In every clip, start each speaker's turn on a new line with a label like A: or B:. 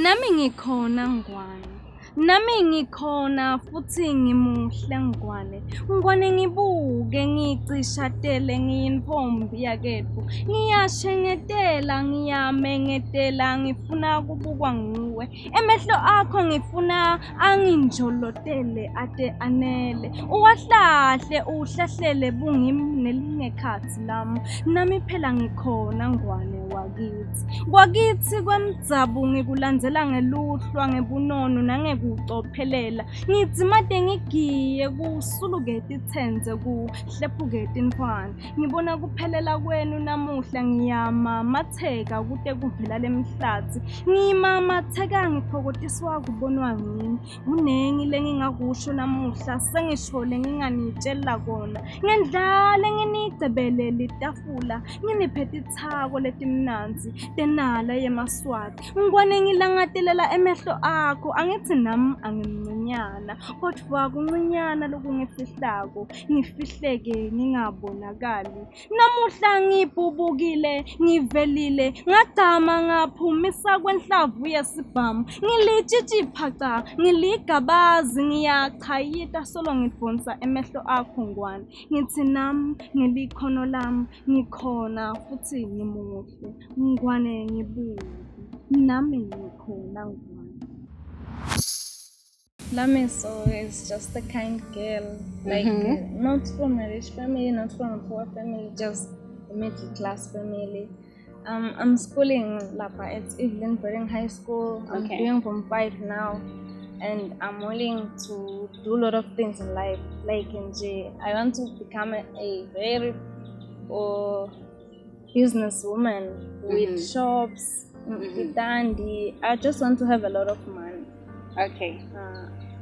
A: Nami ngikhona Ngwane. Nami ngikhona futhi ngimuhle Ngwane. Ngwane ngibuke ngicishatele ngiyintombi yakethu. Ngiyashengetela ngiyamengetela ngifuna kubukwa nguwe. Emehlo akho ngifuna anginjolotele ade anele. Uwahlahle uhlahlele bungimi nelinye khathi lami. Nami phela ngikhona Ngwane wakithi. Kwakithi kwemdzabu ngikulandzela ngeluhlwa ngebunono nangekucophelela. Ngithi made ngigiye kusuluketi tsenze kuhlephuketi ntfwana. Ngibona kuphelela kwenu namuhla ngiyamamatheka kute kuvela lemhlatsi. Ngiyimamatheka ngithokotiswa kubonwa ngini. Kunengi lengingakusho namuhla sengishole nginganitshela kona. Ngendlale nginicebele litafula nginiphe titsako letimnanzi tenala yemaswati. Ngwane ngilangatelela emehlo akho angithi nami angimncinyana kodvwa kuncinyana lokungifihlako ngifihleke ngingabonakali. Namuhla ngibhubukile ngivelile ngagama ngaphumisa kwenhlavu yesibhamu. Ngilitshitshiphaca ngiligabazi ngiyachayita solo ngidvonsa emehlo akho Ngwane. Ngithi nami ngelikhono lami ngikhona futhi ngimuhle. Ngwane ngibuke nami ngikhona Ngwane. Lamy is just a kind girl, like not from a rich family, not from a poor family, just a middle class family. I'm schooling Lapa at Evelyn Boarding High School. I'm doing from 5 now, and I'm willing to do a lot of things in life. Like I want to become a very businesswoman with shops, with dandy. I just want to have a lot of money.
B: Okay.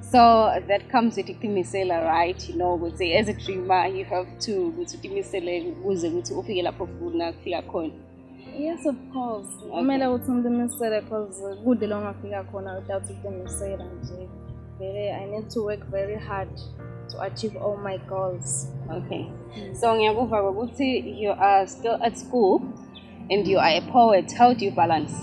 B: So that comes with itimisela, right? You know, we say as a dreamer, you have to itimisela ukuze ufike lapho ufuna kufika khona.
A: Yes, of course. Kumele ukuthi ngimisele because kude la ngafika khona without itimisela nje. I need to work very hard to achieve all my goals.
B: Okay. So ngiyakuva ukuthi you are still at school and you are a poet. How do you balance?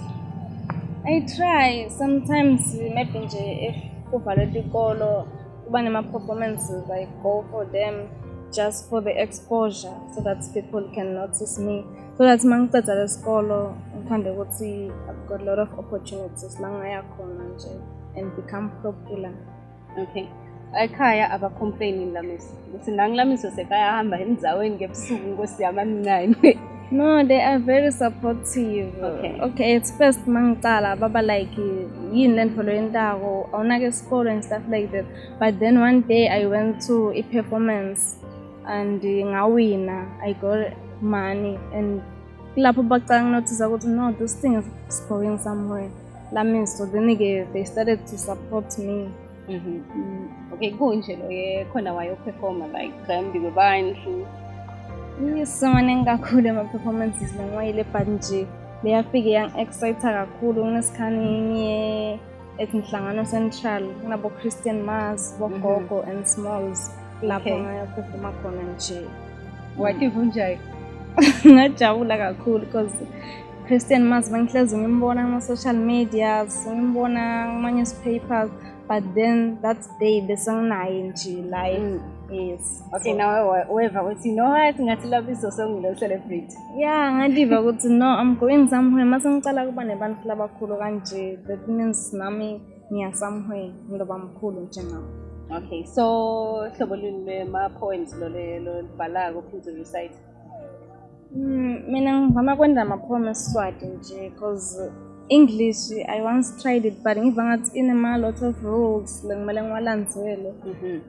A: I try sometimes maybe if kuvalwe tikolo kuba nema performances I go for them just for the exposure so that people can notice me. So that mangiceda lesikolo ngikhande ukuthi I've got a lot of opportunities la ngaya khona nje and become popular.
B: Okay. Ekhaya abacomplain Lamisi. Ukuthi nangiLamisi sekayahamba endzaweni ngebusuku Nkosi yami amincane.
A: No, they are very supportive. Okay, it's first mangicala baba like yini lento lentako awunake isikolo and stuff like that. But then one day I went to a performance and ngawina. I got money and lapho bacanga notice ukuthi no, this thing is going somewhere. Lamy, so then they started to support me.
B: Okay, kunje lo khona wayo performer like ngibebandlu.
A: Yes, maningi kakhulu ama-performances lengwayile but nje leyafike yang-excite kakhulu kunesikhani ngiye etinhlangano central kunabo Christian Mars, bogogo and Smalls lapho ngayaphuma khona nje.
B: Wakivu njani?
A: Ngajabula kakhulu because Christian Mars bangihlezi ngimbona kuma-social medias, ngimbona kuma-newspapers, but then that day bese nginaye nje live. Yes.
B: Okay, so, now whoever would see no I think ngathi lapho isosong lo celebrate.
A: Yeah, ngadiva ukuthi no, I'm going somewhere. Mase ngicala kuba nebantu labakhulu kanje. That means nami ngiya somewhere ngiloba mkhulu njengami.
B: Okay, so hlobo luni ma poems lo libhalako futhi recite.
A: Mina ngivama kwenda ama poems Eswati nje because English I once tried it but ngiva ngathi inema lot of rules ngimele ngiwalandzele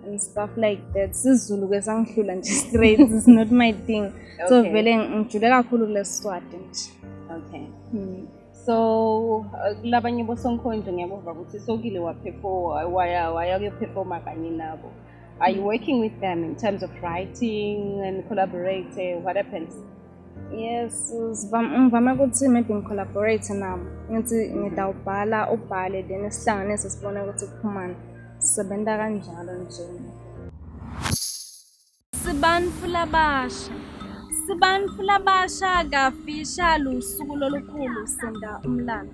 A: and stuff like that. Sizulu ke sangihlula nje straight is not my thing. So vele ngijule kakhulu leSwati nje.
B: Okay. So labanye bosoNkhondlo ngiyabuva ukuthi sokile waya ke performa kanye nabo. Are you working with them in terms of writing and collaborating? What happens?
A: Yes, ngivame ukuthi maybe ngicollaborate nabo. Ngithi ngidawubhala ubhale then sihlanganise sibone ukuthi kuphumani. Sisebenza kanjalo nje. Sibantfu labasha kafisha lusuku lolukhulu senda umlando.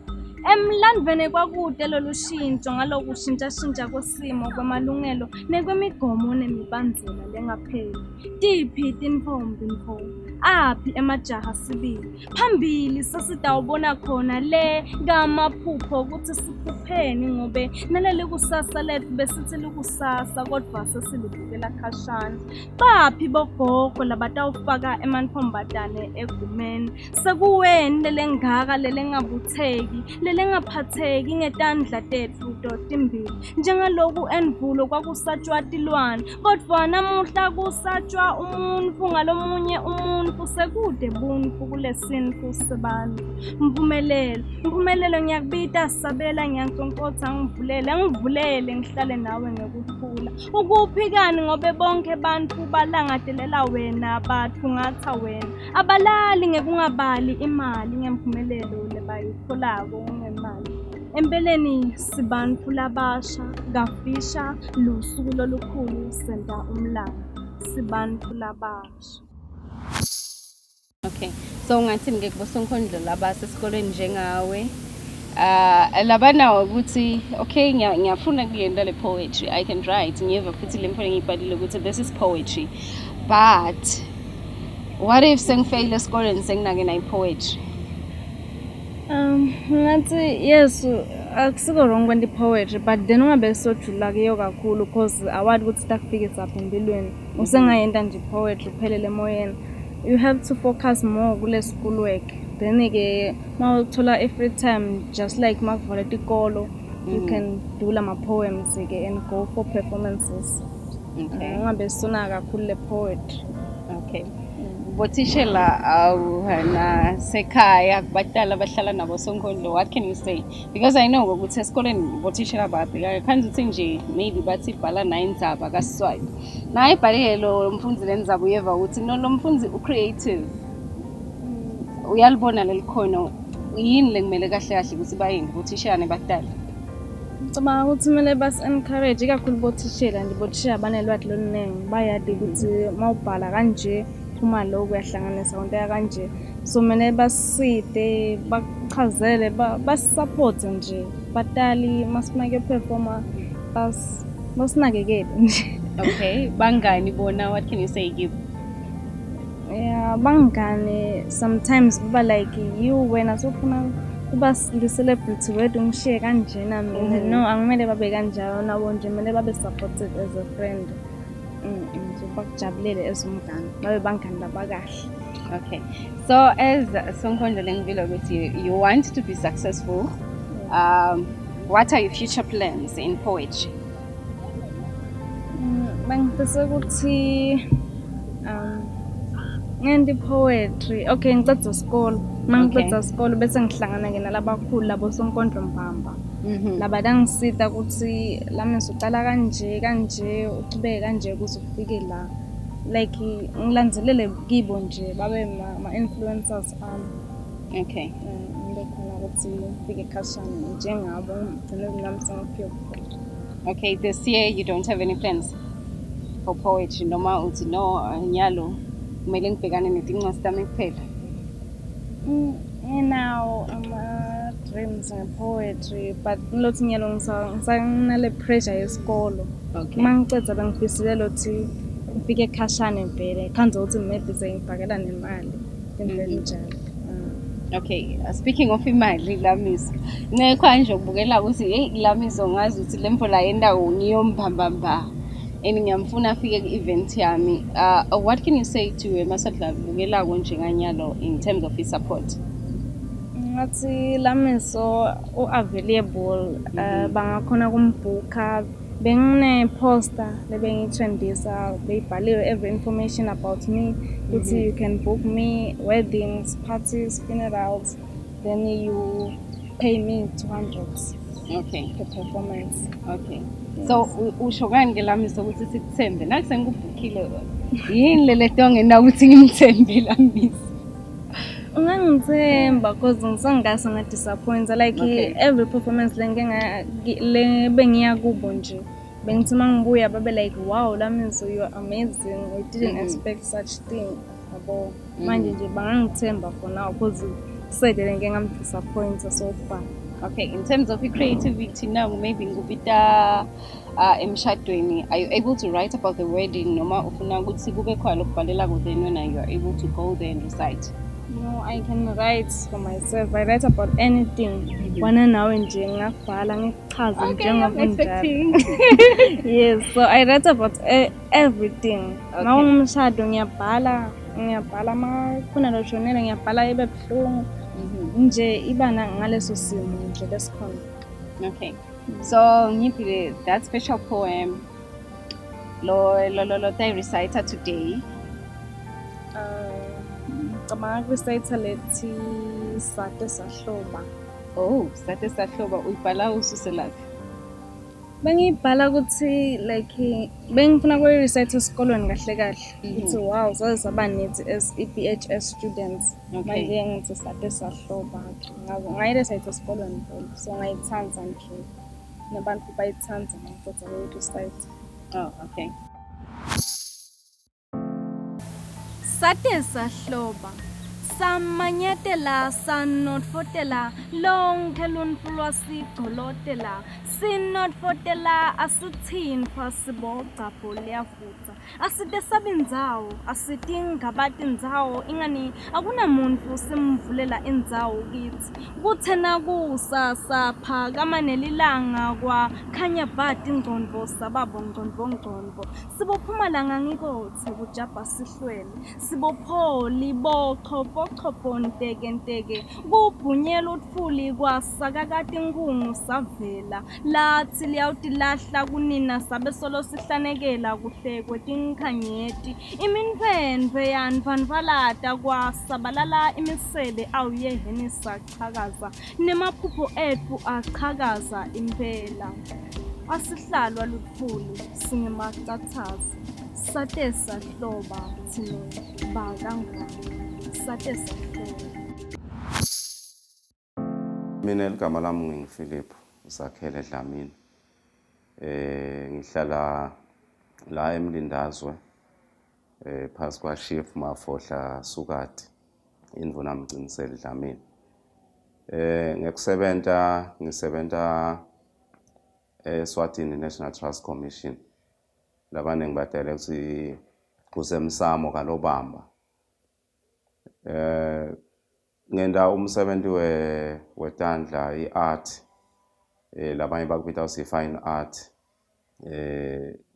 A: Emlandweni kwakude lolu shintsho ngaloku shintsha kwesimo kwamalungelo nekwemigomo nemibandzela lengapheli. Tiphi tintfombi mfo? Aphi emajaha sibili? Phambili sesitawubona khona le kamaphupho kutsi siphupheni ngobe naleli kusasa letfu besithi likusasa kodvwa sesilibukela khashana. Baphi bogogo labatawufaka emantfombatane egumeni? Sekuweni lelengaka lelengabutseki lelengaphatseki ngetandla tetfu timbili. Njengaloku endvulo kwakusatjwa tilwane kodvwa namuhla kusatjwa umuntfu ngalomunye umuntfu. Sekude buntfu kulesintfu sebantfu. Mphumelelo ngiyakubita sabela ngiyankonkotsa ngivulele ngihlale nawe ngekuthula. Ukuphi kani ngobe bonke bantfu balangatelela wena batfu ngatsa wena. Abalali ngekungabali imali ngemphumelelo lebayitfolako ngemali. Empeleni sibantfu labasha ngafisha lusuku lolukhulu senta umlando. Sibantfu labasha.
B: Okay, so ngathini ke kubosonkondlo laba sesikolweni njengawe labanawo ukuthi okay ngiyafuna kuyenda le poetry, I can write, ngiyeva futhi le mfana ngiyibhalile ukuthi this is poetry, but what if sengifeyile esikolweni senginake nayi poetry?
A: Ngathi yes, akusiko wrong kwenta poetry, but then ungabe sojula kiyo kakhulu cause awadi ukuthi sitakufikisa apha empilweni. Usengayenda nje poetry uphelele emoyeni. You have to focus more kule school work. Then ke mawuthola free time, just like makuvala tikolo, you can do lama poems ke and go for performances.
B: Okay.
A: Ungabe sona kakhulu le poetry.
B: Okay. Botishela na sekhaya kubatala bahlala nabo sonkondlo, what can you say? Because I know ukuthi esikoleni botishela babheka khanzi uthi nje maybe bathi bhala 9 zaba kaSiswati. Na ibhalile lo mfundzi lenzaba uyeva ukuthi no lo mfundzi ucreative. Uyalibona lelikhono yini lekumele kahle kahle ukuthi bayini botishela nebadala?
A: Ngicabanga ukuthi kumele bas-encourage ikakhulu botishela nje botishela banelwati loluningi bayadi ukuthi mawubhala kanje uma lokho kuyahlanganisa konke kanje. So kumele baside bachazele basupport nje batali masimake performer basinakekele nje.
B: Okay, bangani bona, what can you say give?
A: Yeah, bangani sometimes kuba like you wena sofuna kuba celebrity wethu ngishiye kanje nami. No, angimele babe kanjalo nabo nje kumele babe supported as a friend. Nje bakujabulele as umngani babe bangani labakahle.
B: Okay, so as Sonkondlo lengivile ukuthi you want to be successful, what are your future plans in poetry?
A: Bangifisa ukuthi ngendi poetry. Okay, ngiceda isikole. Mangiceda isikole bese ngihlangana ke nalabakhulu labo Sonkondlo Mbamba. Laba dangisita ukuthi lami ngizoqala kanje uqhubeke kanje kuze ufike la. Like ngilandzelele kibo nje babe ma influencers ami.
B: Okay.
A: Ngikhona ukuthi ufike khashana njengabo ngigcine nami sengifike.
B: Okay, this year you don't have any plans for poetry noma uthi no nyalo kumele ngibhekane netincwadi tami kuphela?
A: Now dreams and poetry, but lots nyalo ngisanale pressure yesikolo.
B: Okay.
A: Mangiceda bengifisile lothi ngifike khashana impela khanze ukuthi maybe sengibhakela nemali empela njalo.
B: Okay, speaking of imali Lamy, nekho nje ukubukela ukuthi hey Lamy ngazi ukuthi lemfo la yendawo ngiyombambamba and ngiyamfuna afike ku-event yami. What can you say to emasodla bukela konje nganyalo in terms of his support?
A: Ngathi Lamy available bangakhona kumbhuka. Bengine poster lebengiyithrendisa beyibhaliwe every information about me ukuthi you can book me weddings, parties, funerals, then you pay me 200.
B: Okay,
A: per performance.
B: Okay. Yes. So usho ngani ke Lamy ukuthi sikuthembe naku sengikubhukhile yini lele tonge ukuthi ngimthembe Lamy?
A: Ungangithemba cause ngisangase ngadisappoint like every performance le bengiya kubo nje bengithi mangibuya babe like wow Lamy you are amazing, we didn't expect such thing yabo. Manje nje bangangithemba for now cause said ngeke ngamdisappoint so far.
B: Okay, in terms of creativity now, maybe ngubita emshadweni, are you able to write about the wedding? Noma ufuna ukuthi kube khona lokubhalela then when you are able to go there and recite?
A: No, I can write for myself. I write about anything. Wana nawe nje ngakubhala ngikuchaze
B: Okay, I'm
A: njengoba unjalo.
B: expecting.
A: Yes, so I write about everything.
B: Okay.
A: Mawungumshado ngiyabhala ma khona loshonela ngiyabhala ibe buhlungu. Nje ibana ngaleso simo nje lesikhona.
B: Okay. So ngiphi that special poem lo tay reciter today?
A: Ngicabanga reciter lethi Sate Sahloba.
B: Oh, Sate Sahloba uyibhala ususelaphi?
A: Bengibhala ukuthi like bengifuna ku reciter esikolweni kahle kahle. Ukuthi wow, saze saba nethi as EPHS students. Manje ngithi Sate Sahloba. Ngayi reciter esikolweni phela. So ngayithanda nje. Nabantu bayithanda ngicela reciter.
B: Oh, okay.
A: Sate Sahloba. Samanyatela sanotfotela lonke luntu lwasigcolotela sinotfotela asithini phasibogcapho liyavutha aside sabindzawo asitingabati indzawo ingani akunamuntu simvulela indzawo kithi kuthena kusasa phakama nelilanga kwa khanya bati ingcondvo sababo ngcondvo sibophuma langa ngikothe kujabha sihlwele sibopholi bochopho nteke kubhunyela uthuli kwasakakati inkungu savela lathi liyawutilahla kunina sabe solo sihlanekela kuhle kwetinkhanyeti iminvendve yanvanvalata kwasabalala imisebe awuyeheni sachakaza nemaphupho ethu achakaza impela asihlalwa luthuli singemacathazi Sate Sahloba thina bakangwane Sate Sahloba.
C: Mina igama lami nginguPhilip usakhele Lamy. Ngihlala la eMlindazwe phasi kwa Chief Mafohla Sukati indvuna mcinisele Lamy. Ngisebenza Eswatini National Trust Commission. Labane ngibadele ukuthi kusemsamo kalobamba. Ngenda umsebenzi weTandla iart labanye bakubita fine art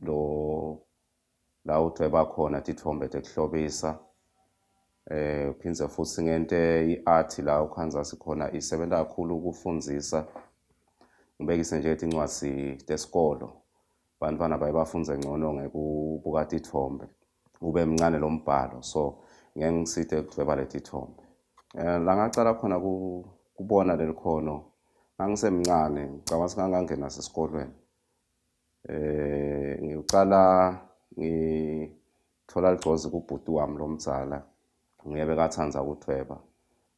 C: lo la udweba khona tithombe tekuhlobisa uphindze futhi ngente iart la ukhanza sikhona isebenza kakhulu ukufundzisa ngibekise nje incwadi tesikolo bantwana bayibafunze ngcono ngekubuka tithombe ube mncane lo mbhalo so ngeke ngisithe kudweba letithombe la ngacala khona kubona lelikhono ngangisemncane ngicabanga singangena sesikolweni ngiqala ngithola ligcozi kubhuti wami lomdzala ngiyebe kathanza ukudweba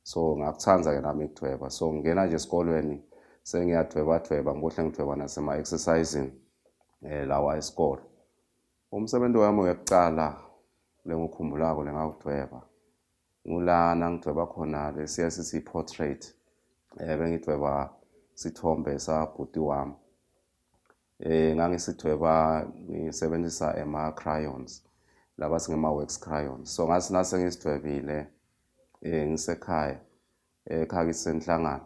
C: so ngakuthanza ke nami ukudweba so ngena nje esikolweni sengiyadweba ngibohle ngidweba nasema exercising lawa esikolo umsebenzi wami wekucala lengikhumbulako lengawudweba ngulana ngidweba khona lesiya sithi portrait bengidweba sithombe sabhuti wami ngangisidweba ngisebenzisa crayons laba singema wax crayons so ngasi nase ngisidwebile ngisekhaya ekhaya kisenhlangano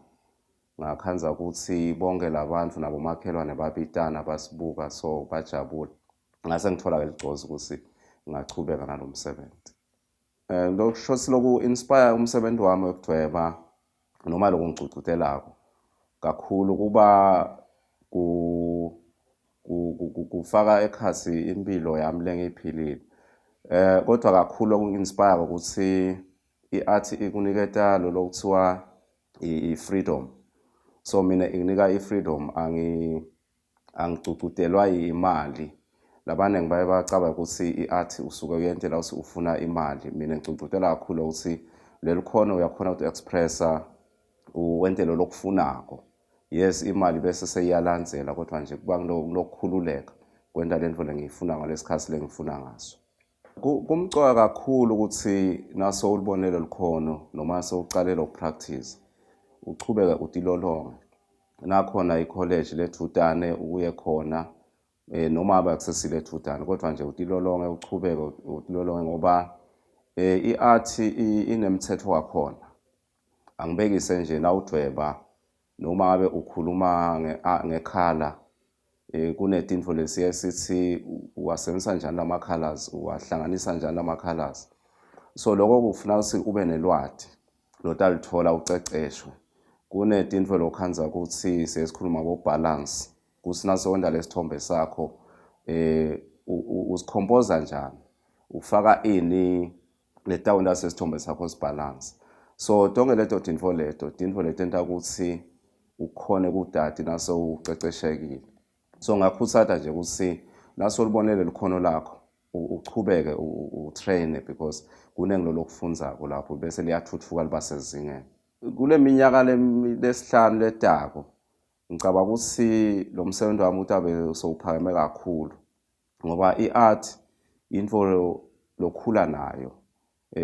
C: ngakhanza ukuthi bonke labantu nabo makhelwane babitana basibuka so bajabule ngase ngithola ke ligcozi ukuthi ngachubeka nalomsebenzi lokusho siloku inspire umsebenzi wami wokudweba noma lokungicuthutelako kakhulu kuba kufaka ekhasi impilo yami lengiyiphilile kodwa kakhulu okunginspire ukuthi iart ikuniketa lo lokuthiwa i-freedom so mina inginika i-freedom angicuthutelwa imali labane ngibaye bacaba ukuthi iart usuke uyentela ukuthi ufuna imali mina ngicuthutelwa kakhulu ukuthi leli khono uyakhona uku-expressa uwentelo lokufunako yes imali bese seyiyalandzela kodwa nje kuba kulokukhululeka kwenta lento lengiyifuna ngalesikhathi lengifuna ngaso kumcoka kakhulu ukuthi naso ulibonele likhono noma sewuqalela ukupractice uchubeke utilolonge nakhona i-college lethutane uye khona noma abakusesile ethutane kodwa nje utilolonge uchubeke utilolonge ngoba i-art inemthetho wakhona. Angibekise nje na udweba noma ngabe ukhuluma ngekhala kunetinto lesiye sithi uwasebenzisa njani lama colors, uwahlanganisa njani lama colors. So lokho kufuna ukuthi ube nelwadi lotalithola uceceshwe. Kunetinto lokhanza ukuthi sesikhuluma ngobalance, kuthi nasewenda lesithombe sakho usikhompoza njani, ufaka ini letawenda sesithombe sakho sibalance. So tonke leto tinto leto enta ukuthi ukhone kudati nase uceceshekile. So ngakhuthata nje ukuthi nasolubonele likhono lakho uchubeke utrain because kunengilo lokufundzako lapho bese liyathuthuka liba sezingeni. Kule minyaka lesihlanu letako ngicabanga ukuthi lo msebenzi wami utabe sowuphakeme kakhulu ngoba i-art into lokhula nayo.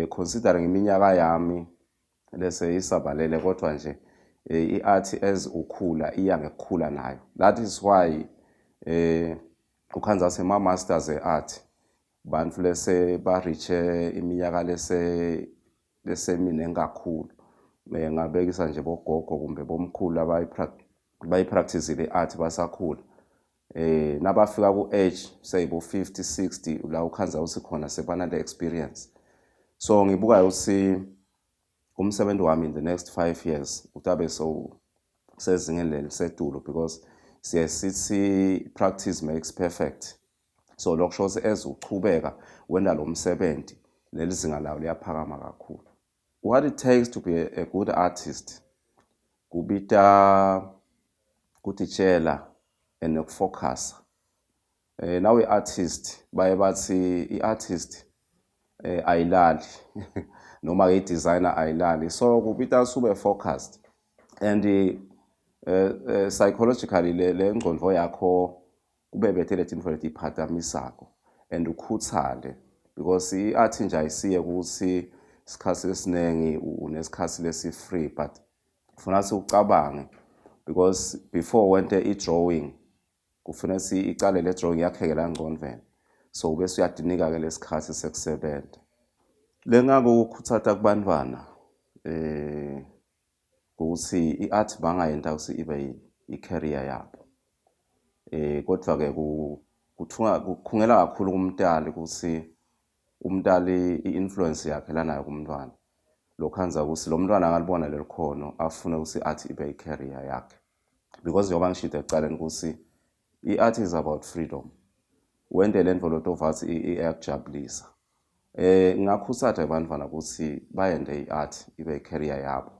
C: Considering iminyaka yami lese isabalele kodwa nje i-art as ukhula iya ngekukhula nayo. That is why ukhanza sema masters e-art bantu lese bariche iminyaka lese mine kakhulu. Ngabekisa nje bogogo kumbe bomkhulu abayipractice le-art basakhula. Nabafika ku-age say bo 50 60 la ukhanza usikhona sebana le experience. So ngibuka ukuthi umsebenzi wami in the next 5 years utabe sezingeni lelisetulo because sithi practice makes perfect. So lokho shows as uchubeka wena lo msebenzi lelizinga lawo liyaphakama kakhulu. What it takes to be a good artist kubita kutitshela and ukufocus. Now i-artist baye bathi i-artist ayilali noma i-designer ayilali. So kubita sube focused and psychologically le ngqondo yakho kube bethele tinto letiphatamisako and ukhuthale because i-art nje ayisiye ukuthi isikhathi esinengi unesikhathi lesi-free but kufanele ucabange because before wente i-drawing kufanele icale le drawing yakheke la ngqondweni. So bese uyadinika-ke lesikhathi sekusebenza. Lengakukhuthatha kubantwana ukuthi i-art bangayenta ukuthi ibe i-career yabo. Kodwa-ke kukhungela kakhulu kumntali ukuthi umntali i-influence yakhe lanayo kumntwana. Lokhanza ukuthi lo mntwana angalibona lelikhono afune ukuthi i-art ibe i-career yakhe. Because njengoba ngishilo ekucaleni ukuthi i-art is about freedom. Wende lento lotovathi iyakujabulisa. Ngakhuthatha abantwana ukuthi bayende i-art ibe i-career yabo.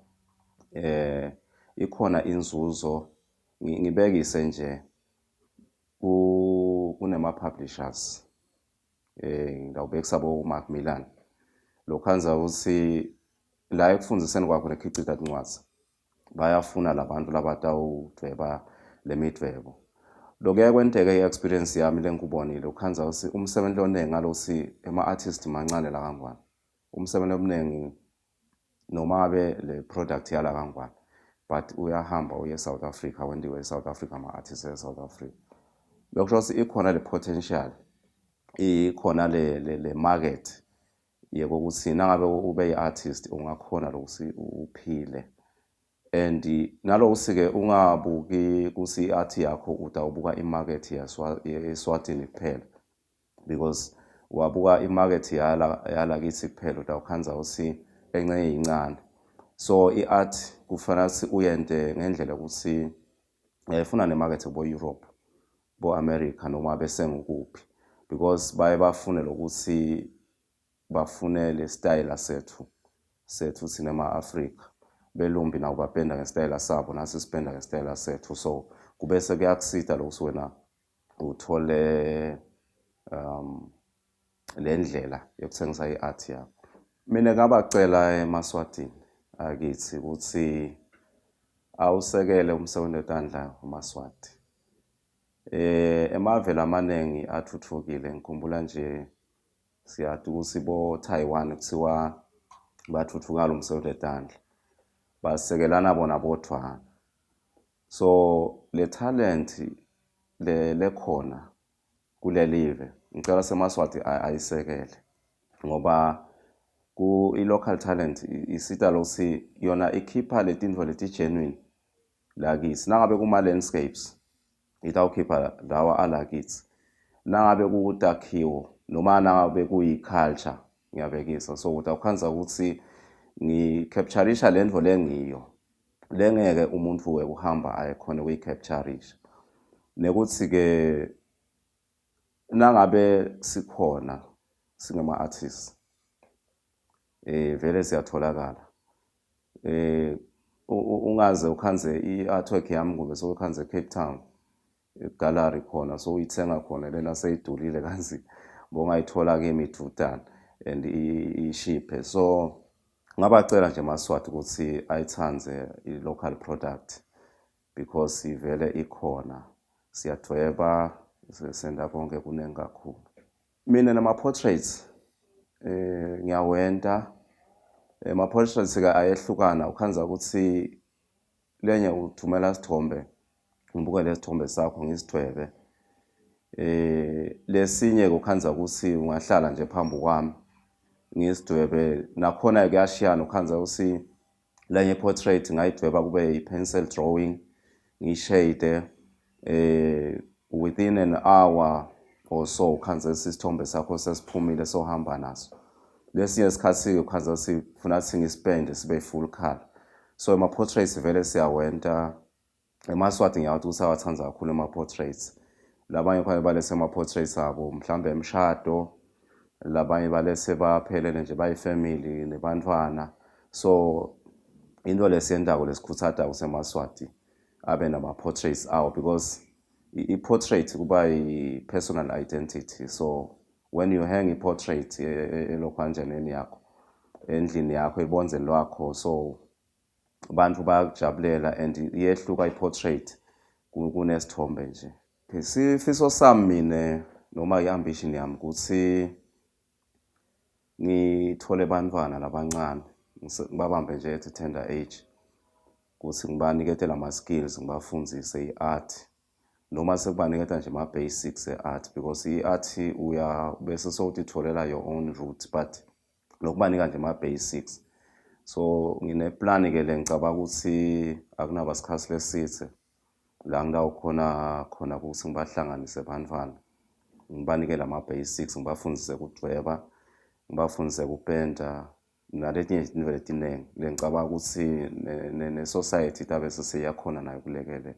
C: Ikhona inzuzo ngibekise nje kunema publishers ngawubekisa bo Macmillan. Lokhanza ukuthi la ekufundiseni kwakho nekhicita incwadi bayafuna labantu labatawudweba lemidwebo. Lokuya kwenteke i-experience yami lengikubonile ukhanza ukuthi umsebenzi oningi ngalosi ema-artist mancane la kangwane. Umsebenzi omningi noma ngabe le product yala kangwane but uyahamba uye South Africa wendiwe eSouth Africa ama-artists eSouth Africa. Lokho ukuthi ikhona le potential, ikhona le market yebo ukuthi nangabe ube yi-artist ungakhona lokuthi uphile. And nalokuthi-ke ungabuki kuthi i-art yakho utawubuka imarket yeSwatini kuphela because wabuka imarket yala kithi kuphela utawukhanza ukuthi encane yincane. So i-art kufanele ukuthi uyente ngendlela ukuthi ifuna nemarket bo Europe bo America noma besengukuphi because baye bafune lokuthi bafune le style sethu sinema Africa. Belumbi nawo bapenda ngesitayela sabo nasi sipenda ngesitayela sethu. So kubese kuyakusita lokuthi wena uthole le ndlela yokuthengisa i-art yakho. Mina ngabacela eMaswatini akithi ukuthi awusekele umsebenzi weTandla uMaswati. Emave lamanengi athuthukile ngikhumbula nje siyathi ukuthi bo Taiwan kuthiwa bathuthuka lo msebenzi weTandla. Basekelana bona bodwana. So le talent lekhona kule live ngicela seMaswati ayisekele ngoba i-local talent isita lokuthi yona ikhipha letinto leti genuine lakithi. Nangabe kuma-landscapes itawukhipha lawa alakithi, nangabe kutakhiwo noma nangabe kuyi-culture ngiyabekisa. So utawukhanza ukuthi ngi-capturisha lento lengiyo lengeke umuntu ukuhamba ayekhona ukuyi-capturisha. Nekuthi-ke nangabe sikhona singama-artists vele siyatholakala. Ungaze ukhanze i-artwork yami kube sokhanze Cape Town gallery khona so uyithenga khona lena seyidulile kanzi bongayithola kimi idudana and ishiphe. So ngabacela nje Maswati ukuthi ayithanze i-local product because ivele ikhona, siyadweba, senda konke kuningi kakhulu. Mina nama-portraits ngiyawenta. Ma-portraits-ke ayehlukana, ukhanza ukuthi lenye uthumela isithombe ngibuke lesithombe sakho ngisidwebe. Lesinye ukhanza ukuthi ungahlala nje phambi kwami ngisidwebe. Nakhona kuyashiyana, ukhanza ukuthi lenye portrait ngayidweba kube i-pencil drawing ngishade within an hour or so ukhanza isithombe sakho sesiphumile sohamba naso. Lesinye isikhathi ukhanza sifuna ukuthi ngispende sibe full color. So ama-portraits vele siyawenta. eMaswati ngiyawathi usawathanza kakhulu ama-portraits. Labanye khona balese ama-portraits abo mhlambe emshado, labanye balese baphelele nje bayifamily nebantwana. So into lesiyendako lesikhuthaza kuseMaswati abe nama-portraits awo because i-portrait kuba yi-personal identity. So when you hang i-portrait elokhanjaneni yakho endlini yakho ebonzeni lwakho, so abantu bayakujabulela and iyehluka i-portrait kunesithombe nje. Isifiso sami mina noma i-ambition yami ukuthi ngithole bantwana labancane ngibabambe nje at a tender age ukuthi ngibanikete lama-skills, ngibafundzise i-art noma sekubaniketa nje ama-basics e-art because i-art bese sowutitholela your own route but lokubanika nje ama-basics. So ngine-plan-ke le ngicabanga ukuthi akunaba sikhathi lesithe la ngidawukhona khona ukuthi ngibahlanganise bantwana ngibanikele ama-basics, ngibafundise ukudweba, ngibafundise ukupenda naletinye izinto letiningi le ngicabanga ukuthi ne-society tabe seseyakhona nayo kulekelela.